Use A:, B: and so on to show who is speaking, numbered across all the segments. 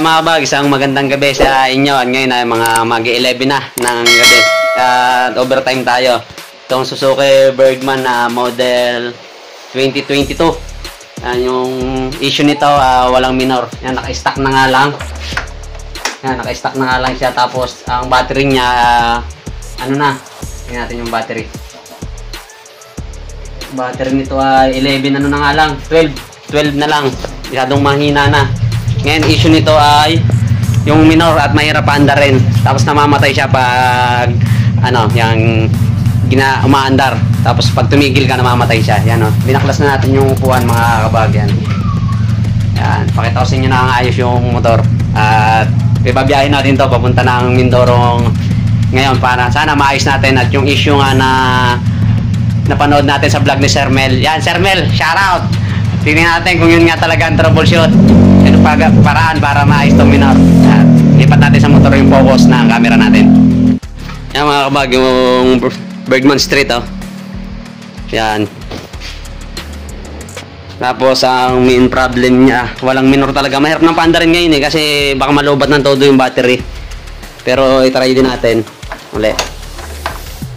A: mga kabag, isang magandang gabi sa inyo. At ngayon ay mga mag-11 na ng gabi. At overtime tayo. Itong Suzuki Bergman na model 2022. Yung issue nito, walang minor. Yan, naka-stack na nga lang. Yan, naka-stack na nga lang siya. Tapos, ang battery niya, ano na? Tingnan natin yung battery. Battery nito ay 11, ano na nga lang? 12 na lang. Masyadong mahina na. Ngayon, issue nito ay yung minor at mahirap paandar rin. Tapos namamatay siya pag ano, yung umaandar. Tapos pag tumigil ka, namamatay siya. Yan o. Binaklas na natin yung upuan, mga kabag. Yan. Yan. Pakita ko sa inyo na ang ayos yung motor. At ibabiyahin natin to papunta ng Mindoro ngayon para sana maayos natin. At yung issue nga na napanood natin sa vlog ni Sir Mel. Yan, Sir Mel, shoutout! Tingnan natin kung yun nga talaga ang troubleshoot. Ano paraan para maayos itong minor. Lipat natin sa motor yung focus na ang camera natin. Yan mga kabag, yung Bergman Street oh. Yan. Tapos ang main problem niya, walang minor talaga. Mahirap ng paandarin ngayon eh kasi baka malubat ng todo yung battery. Pero itry din natin. Uli.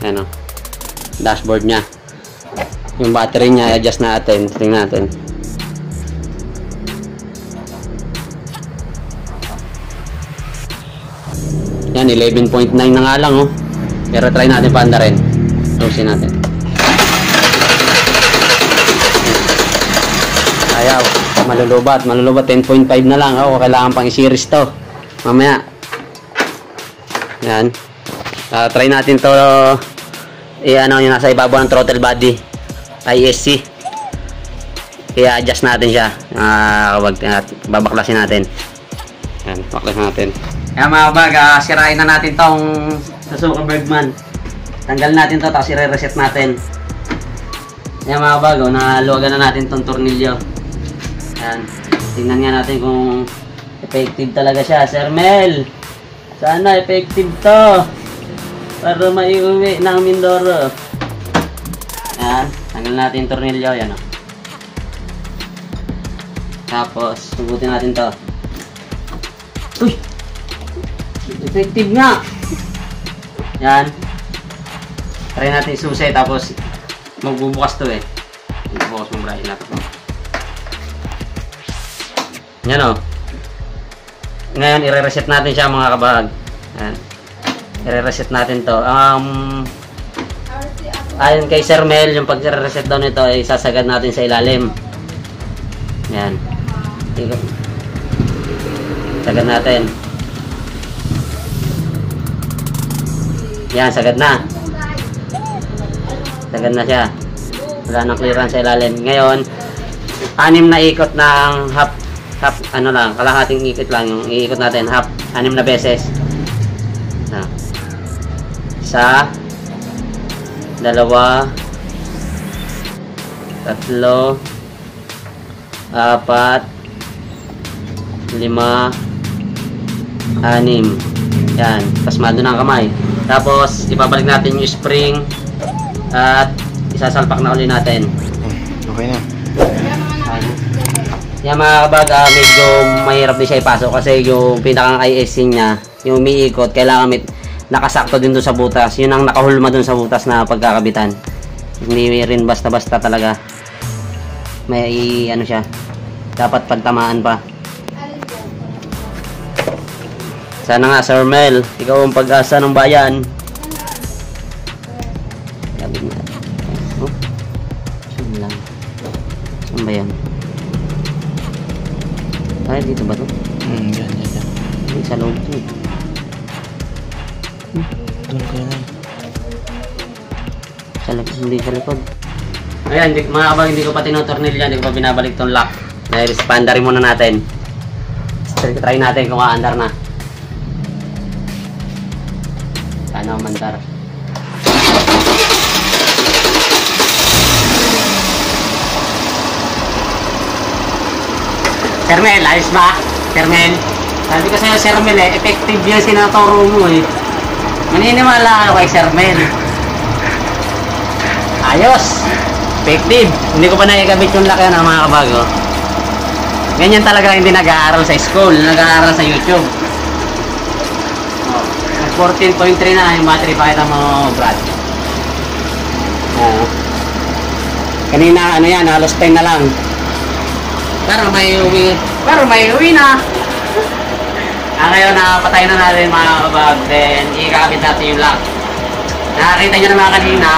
A: Yan oh. Dashboard niya. Yung battery niya, adjust natin. Tingnan natin. Yan, 11.9 na nga lang, oh. Pero try natin paandarin. Close natin. Ayaw. Malulubat. 10.5 na lang. Oh, kailangan pang i-series to. Mamaya. Yan. Try natin to. Ano yung nasa ibabaw ng throttle body. ISC. Kaya adjust natin siya. Babaklasin natin. Yan, baklasin natin. Kaya mga kabag, sirain na natin tong Suzuki Bergman. Tanggal natin to, tapos i-reset natin. Kaya mga kabag, naluwagan na natin tong tornilyo. Yan. Tingnan nga natin kung effective talaga siya. Sir Mel, sana effective to para maiuwi ng Mindoro. Yan. Tanggal natin yung tornilyo. Yan o. Tapos, subutin natin to. Uy! Effective nga! Yan. Try natin susi, tapos magbubukas to eh. Magbubukas mo muna yung laptop. Yan o. Ngayon, i-reset natin siya mga kabahag. Yan. I-reset natin to. Ayon kay Sir Mel, yung pag-reset daw nito ay sasagad natin sa ilalim. Yan. Sagad natin. Yan, sagad na. Sagad na siya. Wala nang clearance sa ilalim. Ngayon, 6 na ikot ng half, ano lang, kalahating ikot lang yung iikot natin. 6 na beses. Isa, 2, 3, 4, 5, 6. Yan, pasmado na ang kamay. Tapos ibabalik natin yung spring at isasalpak na ulit natin.
B: Okay na.
A: Yan mga kabag, medyo mahirap din siya ipasok kasi yung pinakang ISC niya, yung umiikot, kailangan nakasakto din doon sa butas. Yun ang nakahulma doon sa butas na pagkakabitan. Hindi rin basta-basta talaga. May ano siya. Dapat pagtamaan pa. Sana nga Sir Mel, ikaw ang pag-asa ng bayan. Oh. Saan lang? Saan ba yan? Ay, dito ba ito?
B: Yan.
A: Ay, sa loob ito.
B: Doon ko yan.
A: Hindi sa likod. Ayan, mga kabag, hindi ko pa tinutornilyo, hindi ko pa binabalik itong lock. Dahil pandarin muna natin. Try natin kung aandar na. Sana umandar. Sir Mel, ayos ba? Sir Mel? Sabi ko sa'yo, Sir Mel eh, effective yan sinaturo mo eh. Maniniwala ako kay Sir Mel. Ayos! Effective! Hindi ko pa naikabit yung laki ng mga kabago. Ganyan talaga hindi nag-aaral sa school, nag-aaral sa YouTube. Oh, 14.3 na yung battery, pakita mo, Brad. Kanina, ano yan, halos 10 na lang. Pero may uwi na. Ngayon, napatay na natin mga kabag. Then, ikakabit natin yung lock. Nakakita nyo naman kanina,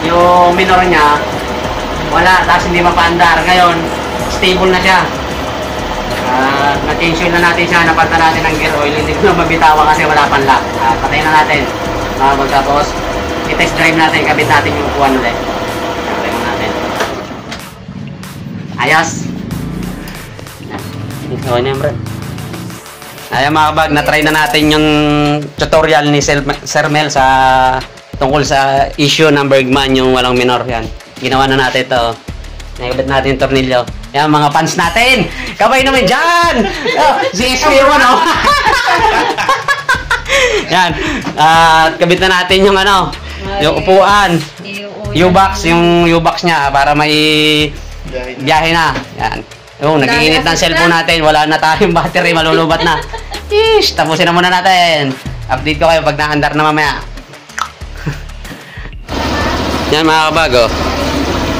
A: yung minor niya, wala, tapos hindi mapaandar. Ngayon, stable na siya. Na-change na natin siya, napalta natin ng gear oil. Hindi ko na mabitawan kasi wala pang lock. Patayin na natin. Mga kabag, tapos, i-test drive natin, kabit natin yung upuan ulit. Ayos. Okay na yan, bro. Ayan mga kabag, na-try na natin yung tutorial ni Sir Mel sa tungkol sa issue ng Bergman, yung walang minor yan. Ginawa na natin ito. Nakabit natin yung tornilyo. Yan mga fans natin! Kabay naman dyan! Oh, si SP yung ano. Yan. Kabit na natin yung ano, yung upuan. U-box, yung U-box niya para may biyahe na. Yan. Oh, nag-iinit ng cellphone natin. Wala na tayong battery. Malulubat na. Ish, tapusin na muna natin. Update ko kayo pag naandar na mamaya. Yan mga kabag, oh.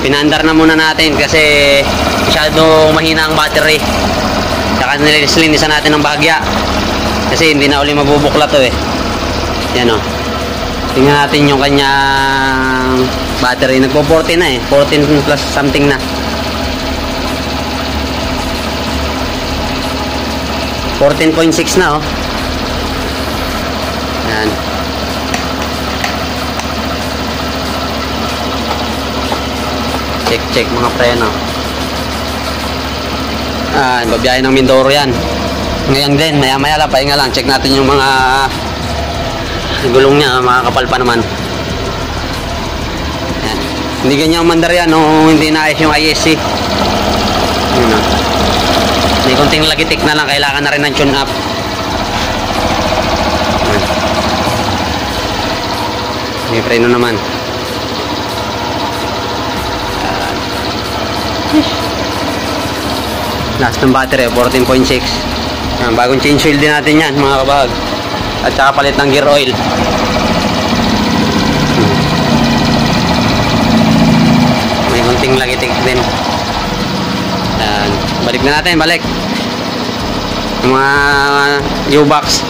A: Pinaandar na muna natin kasi masyado mahina ang battery. Saka nilislinisan natin ng bahagya. Kasi hindi na uli mabubukla to eh. Yan, oh. Tingnan natin yung kanyang battery. Nagpo-14 na eh. 14 plus something na. 14.6 na, oh. Yan. Check mga preno. Babiyahin ng Mindoro yan. Ngayon din, maya lang, pahinga lang. Check natin yung mga gulong niya, mga kapal pa naman. Yan. Hindi ganyan mandar yan, no? Hindi naayos yung ISC. Yun, oh. May konting lagitik na lang, kailangan na rin ng tune up. May preno naman. Last ng battery, 14.6. Bagong change oil din natin yan mga kabag. At saka palit ng gear oil. May konting lagitik din. Balik na natin, balik. Yung mga U-box.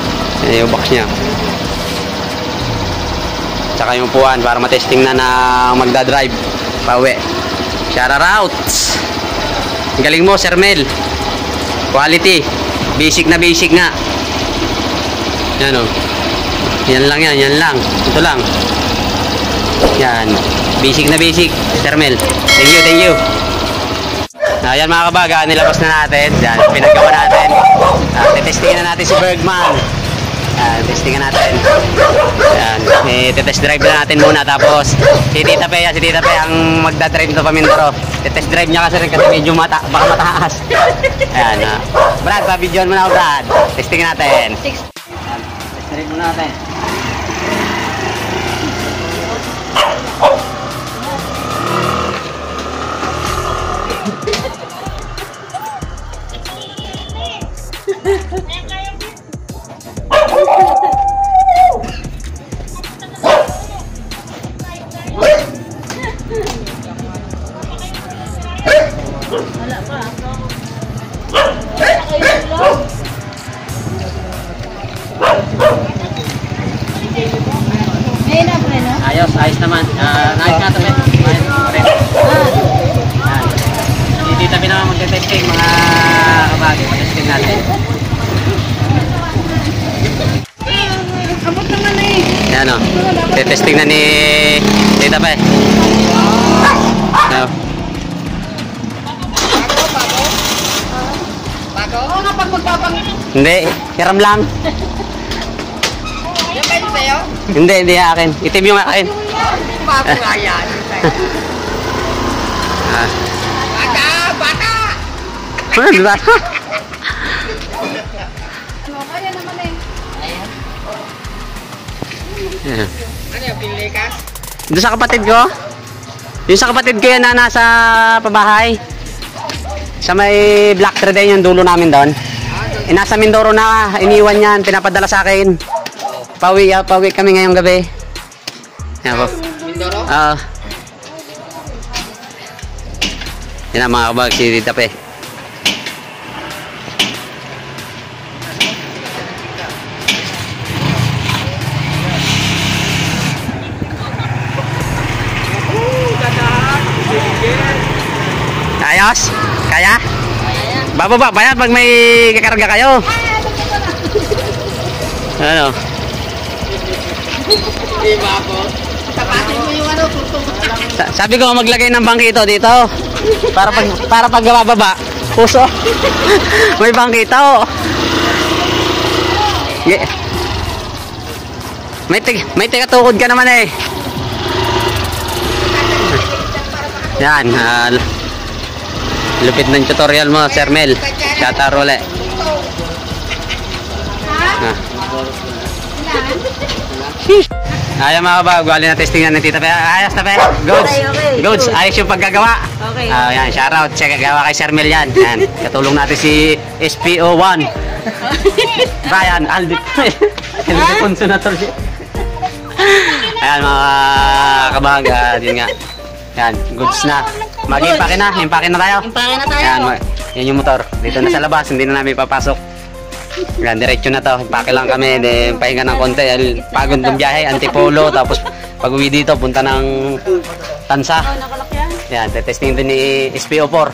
A: U-box nya. Tsaka yung upuan para matesting na na magdadrive pauwi. Shout out. Galing mo, Sir Mel. Quality. Basic na basic nga. Yan, o. Yan lang yan, yan lang. Ito lang. Yan. Basic na basic, Sir Mel. Thank you, thank you. Ayan mga kabaga, nilabas na natin. Yan, pinagawa natin. Tetestingan na natin si Bergman. Testingan natin. Yan, test drive na natin muna. Tapos, si Tita Pe ang magdadrive ito pa Mindoro. Test drive niya kasi rin kasi medyo baka mataas. Ayan, Brad, pa-videoan mo na ako, Brad. Testingan natin. Yan, test drive muna natin. Ayos naman. Ayos nga ito, Ben. Hindi tabi naman mag-testing mga kabagi. Mag-testing natin.
C: Abot naman eh.
A: Yan o. Testing na ni Tita Pe.
C: Bago? Oo nga, pag magpapangin.
A: Hindi. Hiram lang.
C: Yung kayo sa'yo?
A: Hindi akin. Itim yung akin.
C: Bago nga yan. Baka!
A: Ano, diba?
C: Ano, kaya naman eh.
A: Ayan.
C: Ano yung pilikas?
A: Doon sa kapatid ko? Yung sa kapatid ko yan na nasa pabahay. Sa may Black Tree din yung dulo namin doon. Nasa Mindoro na, iniwan yan, pinapadala sa akin. Pauwi kami ngayong gabi. Yan po.
C: Mindoro?
A: Yan ang mga kabag, si Tita Pe. Ayos? Kaya? Bababa ba yan pag may kakarga kayo? Ano?
C: Iba po. Tapatin mo yung ano, tutong.
A: Sabi ko maglagay ng bangkito dito. Para pag bababa, puso. May bangkito. May tigatukod ka naman eh. Yan, lupit ng tutorial mo, Sir Mel. Chatarole. Ayan mga kabag, bali na testingan ng Tita Pe. Ayos na Pe. Goods. Goods. Ayos yung paggagawa.
C: Okay.
A: Yan, shoutout. Check gawa kay Sir Mel yan. Yan. Katulong natin si SPO1. Ryan, Aldi. Hindi punso na to. Ayan mga kabag, yun nga. Yan, goods na. Mag-impake na. Impake na tayo.
C: Impake na tayo.
A: Yan, yan yung motor. Dito na sa labas, hindi na namin papasok. Yan, diretso na to. Impake lang kami. Then, pahinga ng konti. Pagod ng biyahe, Antipolo. Tapos, pag uwi dito, punta ng Tansa. Yan, testing din ni SPO4.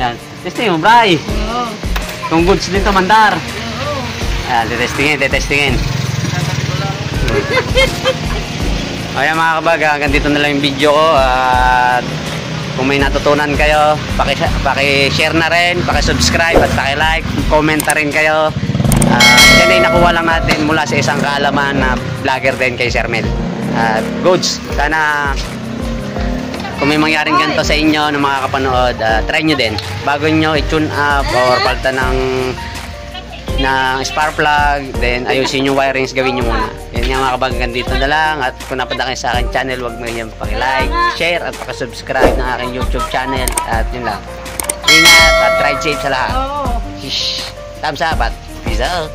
A: Yan, testing mo, Bray. Kung goods din to, mandar. Yan, testingin. Kaya mga kabag, hanggang dito na lang yung video ko. At kung may natutunan kayo, paki-share na rin, paki-subscribe at paki-like, comment na rin kayo. Yan ay nakuha lang natin mula sa isang kaalaman na vlogger din kay Sir Mel. Goods, sana kung may mangyaring ganito sa inyo ng mga kapanood, try nyo din. Bago nyo i-tune up or palta ng spark plug, then ayusin yung wirings, gawin nyo muna. Yan nga mga kabag, dito na lang. At kung napunta kayo sa aking channel, huwag mo yung paki-like, share at paki-subscribe ng aking YouTube channel. At yun lang. Ingat at ride safe sa lahat. Thumbs up at peace out.